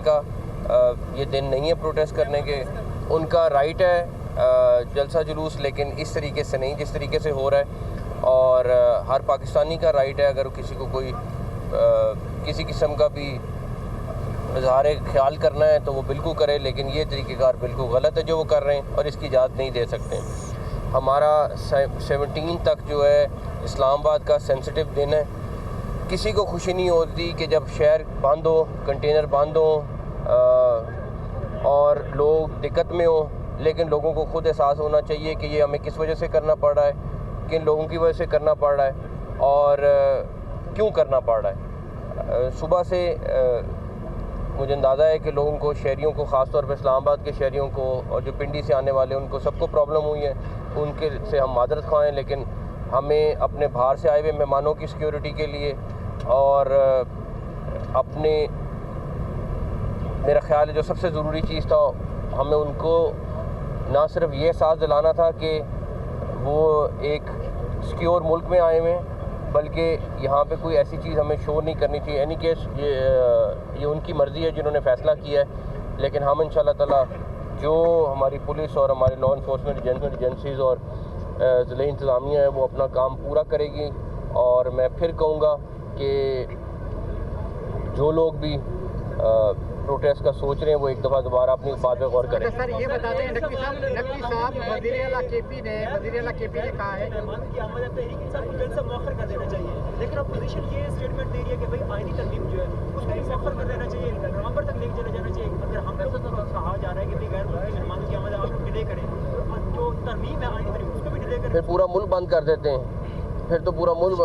का ये दिन नहीं है प्रोटेस्ट करने के। उनका राइट है जलसा जुलूस, लेकिन इस तरीके से नहीं जिस तरीके से हो रहा है। और हर पाकिस्तानी का राइट है, अगर किसी को कोई किसी किस्म का भी इजहार ख्याल करना है तो वो बिल्कुल करे, लेकिन ये तरीक़ेकार बिल्कुल गलत है जो वो कर रहे हैं और इसकी इजाज़त नहीं दे सकते। हमारा 17 तक जो है इस्लामाबाद का सेंसिटिव दिन है। किसी को खुशी नहीं होती कि जब शहर बंद हो, कंटेनर बंद हो और लोग दिक्कत में हो, लेकिन लोगों को खुद एहसास होना चाहिए कि ये हमें किस वजह से करना पड़ रहा है, किन लोगों की वजह से करना पड़ रहा है और क्यों करना पड़ रहा है। सुबह से मुझे अंदाज़ा है कि लोगों को, शहरियों को, ख़ास तौर पर इस्लामाबाद के शहरियों को और जो पिंडी से आने वाले उनको सबको प्रॉब्लम हुई है। उनके से हम मादरत ख़्वाह हैं, लेकिन हमें अपने बाहर से आए हुए मेहमानों की सिक्योरिटी के लिए और अपने, मेरा ख्याल है जो सबसे ज़रूरी चीज़ था, हमें उनको ना सिर्फ ये एहसास दिलाना था कि वो एक सिक्योर मुल्क में आए हुए हैं, बल्कि यहाँ पे कोई ऐसी चीज़ हमें शो नहीं करनी चाहिए। एनी केस ये उनकी मर्ज़ी है जिन्होंने फ़ैसला किया है, लेकिन हम इंशाल्लाह ताला जो हमारी पुलिस और हमारे लॉ इन्फोर्समेंट एजेंसीज़ और ज़िले इंतज़ामिया है वो अपना काम पूरा करेगी। और मैं फिर कहूँगा कि जो लोग भी प्रोटेस्ट का सोच रहे हैं वो एक दफ़ा दोबारा अपनी बात पे गौर करें। सर ये बता दें, नकवी साहब वज़ीर-ए-आला केपी ने कहा है कि आमद तहरीक इंसाफ को जल्द से मौखर कर देना चाहिए, लेकिन अपोजिशन ये स्टेटमेंट दे रही है कि भाई आईनी तरमीम जो है उसको मौखर कर देना चाहिए, नवंबर तक लेके चले जाना चाहिए। अगर हम लोग तो कहा जा रहा है कि भाई गैर मुल्की मेहमानों की आमद आप लोग डिले करें, जो तरमीम है आईनी तरमीम उसको भी डिले करें, फिर पूरा मुल्क बंद कर देते हैं। फिर तो पूरा मुल्क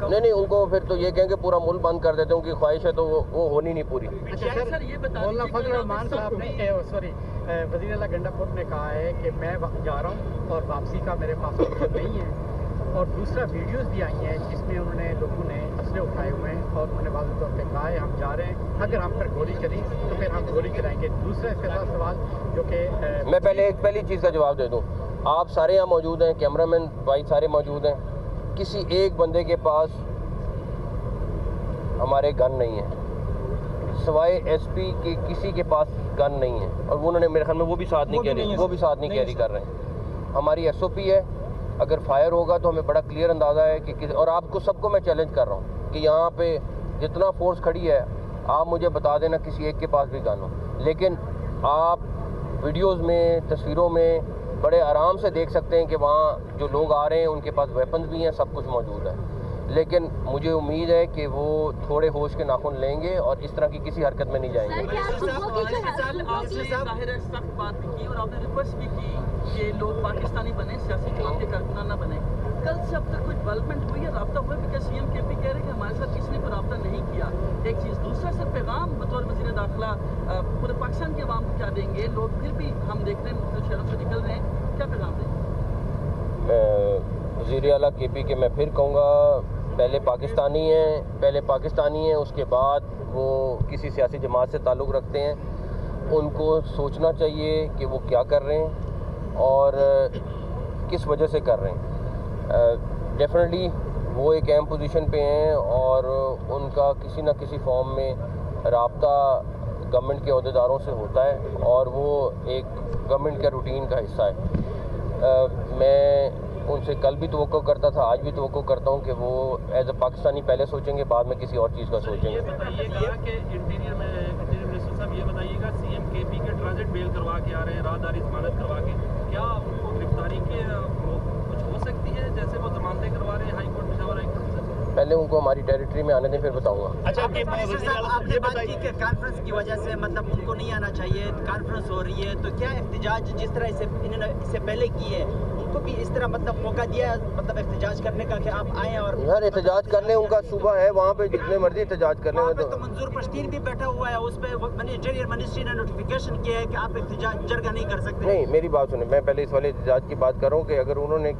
नहीं उनको फिर तो ये कहेंगे पूरा मुल्क बंद कर देते हैं। उनकी ख्वाहिश है तो वो होनी नहीं पूरी। अच्छा सर ये मौलाना फजल रहमान साहब ने वज़ीर-ए-आला गंडापुर ने कहा है कि मैं जा रहा हूँ और वापसी का मेरे पास ऑप्शन नहीं है। और दूसरा वीडियोस भी आई हैं जिसमें उन्होंने लोगों ने असले उठाए हुए हैं और उन्होंने वाज़ेह तौर पे कहा है हम जा रहे हैं, अगर हम पर गोली चली तो फिर हम गोली चलाएंगे। दूसरा इसके साथ सवाल जो कि मैं पहली चीज़ का जवाब दे दूँ। आप सारे यहाँ मौजूद हैं, कैमरामैन भाई सारे मौजूद हैं, किसी एक बंदे के पास हमारे गन नहीं है, सिवाय एसपी के किसी के पास गन नहीं है। और वो उन्होंने मेरे ख्याल में वो भी साथ नहीं कैरी कर रहे हैं। हमारी एसओपी है, अगर फायर होगा तो हमें बड़ा क्लियर अंदाज़ा है कि और आपको सबको मैं चैलेंज कर रहा हूँ कि यहाँ पे जितना फोर्स खड़ी है आप मुझे बता देना किसी एक के पास भी गन हो। लेकिन आप वीडियोस में, तस्वीरों में बड़े आराम से देख सकते हैं कि वहाँ जो लोग आ रहे हैं उनके पास वेपन्स भी हैं, सब कुछ मौजूद है। लेकिन मुझे उम्मीद है कि वो थोड़े होश के नाखून लेंगे और इस तरह की किसी हरकत में नहीं जाएंगे। सख्त बात भी की और आपने रिक्वेस्ट भी की कि लोग पाकिस्तानी बने, सियासी जमात के कारकुनान ना बने। कल से अब तक कोई डेवलपमेंट हुई है, रब्ता हुआ है? क्योंकि सीएम केपी कह रहे हैं कि हमारे साथ किसी ने कोई रब्ता नहीं किया। एक चीज़, दूसरा सर पैगाम बतौर वज़ीर दाखिला पूरे पाकिस्तान के अवाम को क्या देंगे? लोग फिर भी हम देख रहे हैं मुख्तलिफ शहरों से निकल रहे हैं, क्या पैगाम देंगे? वज़ीर-ए-आला केपी के मैं फिर कहूँगा पहले पाकिस्तानी हैं, उसके बाद वो किसी सियासी जमात से ताल्लुक़ रखते हैं। उनको सोचना चाहिए कि वो क्या कर रहे हैं और किस वजह से कर रहे हैं। डेफिनेटली वो एक अहम पोजीशन पे हैं और उनका किसी न किसी फॉर्म में राब्ता गवर्नमेंट के अहदेदारों से होता है और वो एक गवर्नमेंट के रूटीन का हिस्सा है। मैं उनसे कल भी तवक्को करता था, आज भी तवक्को करता हूँ कि वो एज अ पाकिस्तानी पहले सोचेंगे, बाद में किसी और चीज़ का सोचेंगे। ये बताइएगा कि इंटीरियर मिनिस्टर साहब ये बताइएगा, सीएम केपी के ट्रांजिट बेल करवा के आ रहे हैं, राहदारी जमानत करवा के, क्या उनको गिरफ्तारी के कुछ हो सकती है जैसे वो जमानतें करवा रहे हैं हाईकोर्ट, पेशावर हाईकोर्ट से? पहले उनको हमारी टेरिटरी में आने दें, फिर बताऊँगा। अच्छा आपने बात की कि कॉन्फ्रेंस की वजह से मतलब उनको नहीं आना चाहिए, कॉन्फ्रेंस हो रही है, तो क्या एहतजाज जिस तरह से इन्होंने इससे पहले की है उनको भी इस तरह मतलब मौका दिया मतलब एहतजाज करने का कि आप आएँ? और यार एहतजाज करने उनका सूबा है, वहाँ पे जितने मर्जी एहतजाज करने में तो मंजूर पश्तीन भी बैठा हुआ है, उस पर इंटीरियर मिनिस्ट्री ने नोटिफिकेशन किया है कि आप एहतजाज जरगा नहीं कर सकते। नहीं, मेरी बात सुने, मैं पहले इस वाले एहतजाज की बात कर रहा हूँ कि अगर उन्होंने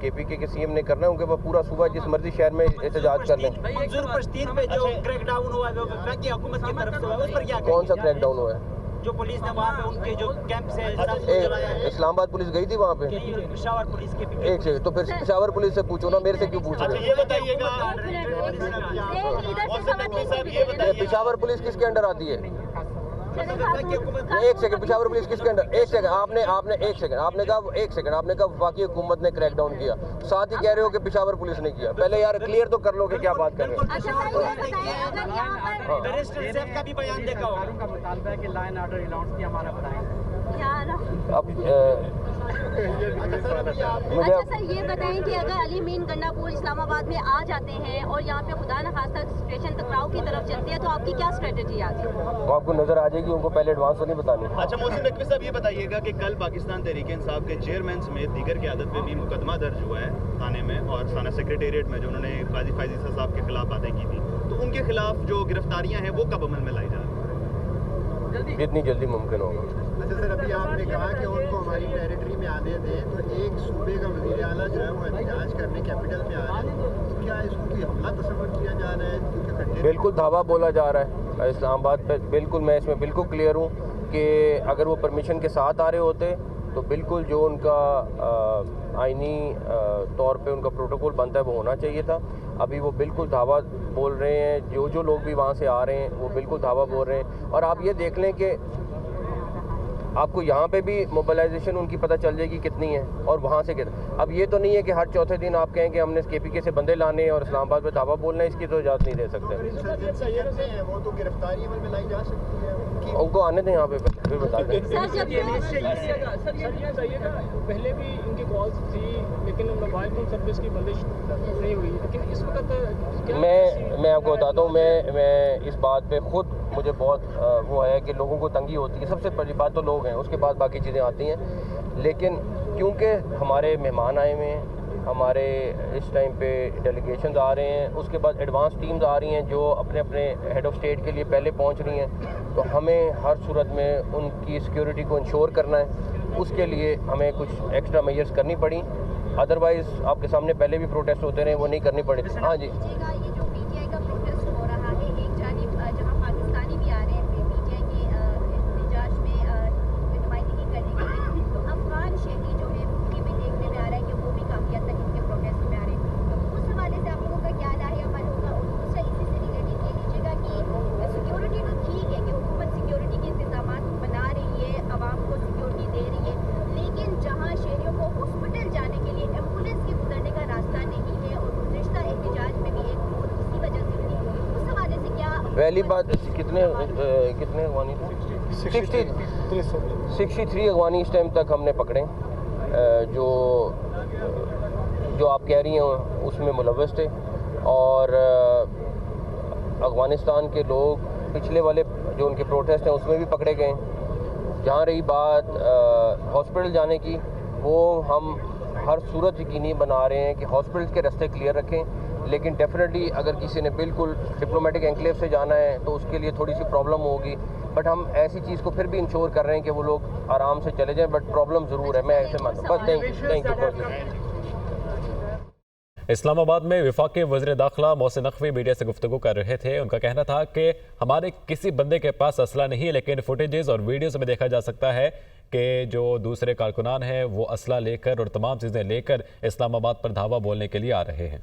केपी के सीएम ने करना है उनके पास पूरा सूबा जिस मर्जी शहर में एहतजाज कर लें। मंजूर पश्तीन पे जो क्रैकडाउन हुआ है वफाकी हुकूमत की तरफ से हुआ, उस पर क्या? कौन सा क्रैकडाउन हुआ है? जो पुलिस ने वहाँ पे उनके जो कैंप से इस्लामाबाद पुलिस गई थी वहाँ पे? पेशावर पुलिस के एक सेकंड, तो फिर पेशावर पुलिस से पूछो ना, मेरे से क्यों पूछ रहे हो? ये बताइएगा पेशावर पुलिस किसके अंडर आती है? एक सेकंड, पेशावर पुलिस किसके अंडर? एक सेकंड, आपने आपने कहा वफाकी हुकूमत ने क्रैकडाउन किया, साथ ही कह रहे हो कि पेशावर पुलिस ने किया। पहले यार क्लियर तो कर लो कि क्या बात कर रहे हो। का भी बयान देखा होगा, का मुतालबा है कि लॉ एंड ऑर्डर अलाउंस की हमारा बताएं। अब मुझे अच्छा सर, ये बताएं कि अगर अली मीन गंडापुर इस्लामाबाद में आ जाते हैं और यहाँ पे खुदा न खास्ता सिचुएशन टकराव की तरफ चलती है तो आपकी क्या स्ट्रेटजी आती है? वो आपको नजर आ जाएगी, उनको पहले एडवांस तो नहीं बतानी। अच्छा मोहसिन नकवी साहब, ये बताइएगा कि कल पाकिस्तान तहरीक इंसाफ के चेयरमैन समेत दीगर क़यादत पे भी मुकदमा दर्ज हुआ है थाने में और थाना सेक्रेटेरिएट में, जो उन्होंने काजी फैज़ ईसा साहब के खिलाफ बातें की थी, तो उनके खिलाफ जो गिरफ्तारियां हैं वो कब अमल में लाई जा रही हैं? जितनी जल्दी मुमकिन होगा। अच्छा सर, अभी आपने कहा कि उनको हमारी टेरिटरी में आने दें, तो एक सूबे का वज़ीर आला जो है वो एहतजाज करने कैपिटल में आ रहे हैं, तो क्या इसको कोई हमला तस्वर किया जा रहा है? बिल्कुल धावा बोला जा रहा है इस्लामाबाद पे। बिल्कुल मैं इसमें बिल्कुल क्लियर हूँ कि अगर वो परमिशन के साथ आ रहे होते तो बिल्कुल जो उनका आईनी तौर पे उनका प्रोटोकॉल बनता है वो होना चाहिए था। अभी वो बिल्कुल धावा बोल रहे हैं, जो लोग भी वहाँ से आ रहे हैं वो बिल्कुल धावा बोल रहे हैं। और आप ये देख लें कि आपको यहाँ पे भी मोबिलाइजेशन उनकी पता चल जाएगी कितनी है और वहाँ से कितना। अब ये तो नहीं है कि हर चौथे दिन आप कहें कि हमने KPK से बंदे लाने हैं और इस्लामाबाद में धावा बोलना है, इसकी तो इजाज़त नहीं दे सकते। वो तो गिरफ्तारी अमल में लाई जा सकती है, उनको आने दें यहाँ पे, फिर बता दें। सर ये बताइएगा, पहले भी इनकी कॉल्स थी लेकिन मोबाइल फोन सर्विस की बंदिश नहीं हुई, लेकिन इस वक्त मैं आपको बताता हूँ, मैं इस बात पे खुद मुझे बहुत वो है कि लोगों को तंगी होती है। सबसे पहली बात तो लोग हैं, उसके बाद बाकी चीज़ें आती हैं। लेकिन क्योंकि हमारे मेहमान आए हुए हैं, हमारे इस टाइम पे डेलीगेशंस आ रहे हैं, उसके बाद एडवांस टीम्स आ रही हैं जो अपने अपने हेड ऑफ़ स्टेट के लिए पहले पहुंच रही हैं, तो हमें हर सूरत में उनकी सिक्योरिटी को इंश्योर करना है। उसके लिए हमें कुछ एक्स्ट्रा मेजर्स करनी पड़ी, अदरवाइज़ आपके सामने पहले भी प्रोटेस्ट होते रहे, वो नहीं करनी पड़ी। हाँ जी, ये जो PTI का प्रोटेस्ट हो रहा है, एक जानिब जहाँ पाकिस्तानी भी आ रहे हैं PTI के एहतजाज में नुमाइंदगी करने के लिए, तो अफगान शहरी जो है ये भी देखने में आ रहा है कि वो भी काफ़ी हद तक इनके प्रोटेस्ट में आ रहे हैं। तो उस हवाले से आप लोगों का क्या राय अमल होगा? और दूसरा इसी से रिलेटेड ये लीजिएगा कि सिक्योरिटी तो ठीक है कि हुकूमत सिक्योरिटी के इंतजाम बना रही है, आवाम को सिक्योरिटी दे रही है, लेकिन जहाँ शहरियों को हॉस्पिटल जाने के लिए एम्बुलेंस के गुजरने का रास्ता नहीं है और गुज़िश्ता एहतजाज में भी एक मौत इसी वजह से हुई, उस हवाले से क्या? पहली बात, कितने अगवानी? 63 अगवानी इस टाइम तक हमने पकड़े, जो आप कह रही हैं उसमें मुलव्वस थे। और अफ़गानिस्तान के लोग पिछले वाले जो उनके प्रोटेस्ट हैं उसमें भी पकड़े गए। जहाँ रही बात हॉस्पिटल जाने की, वो हम हर सूरत यकीनी बना रहे हैं कि हॉस्पिटल के रास्ते क्लियर रखें। लेकिन डेफिनेटली अगर किसी ने बिल्कुल डिप्लोमेटिक एनक्लेव से जाना है तो उसके लिए थोड़ी सी प्रॉब्लम होगी, बट हम ऐसी चीज़ को फिर भी इंश्योर कर रहे हैं कि वो लोग आराम से चले जाएं, बट प्रॉब्लम ज़रूर है, मैं ऐसे मानता हूँ। बस थैंक यू। इस्लामाबाद में वफाकी वज़ीर दाखिला मोहसिन नकवी मीडिया से गुफ्तगू कर रहे थे। उनका कहना था कि हमारे किसी बंदे के पास असला नहीं है, लेकिन फुटेजेस और वीडियोस में देखा जा सकता है कि जो दूसरे कारकुनान हैं वो असला लेकर और तमाम चीज़ें लेकर इस्लामाबाद पर धावा बोलने के लिए आ रहे हैं।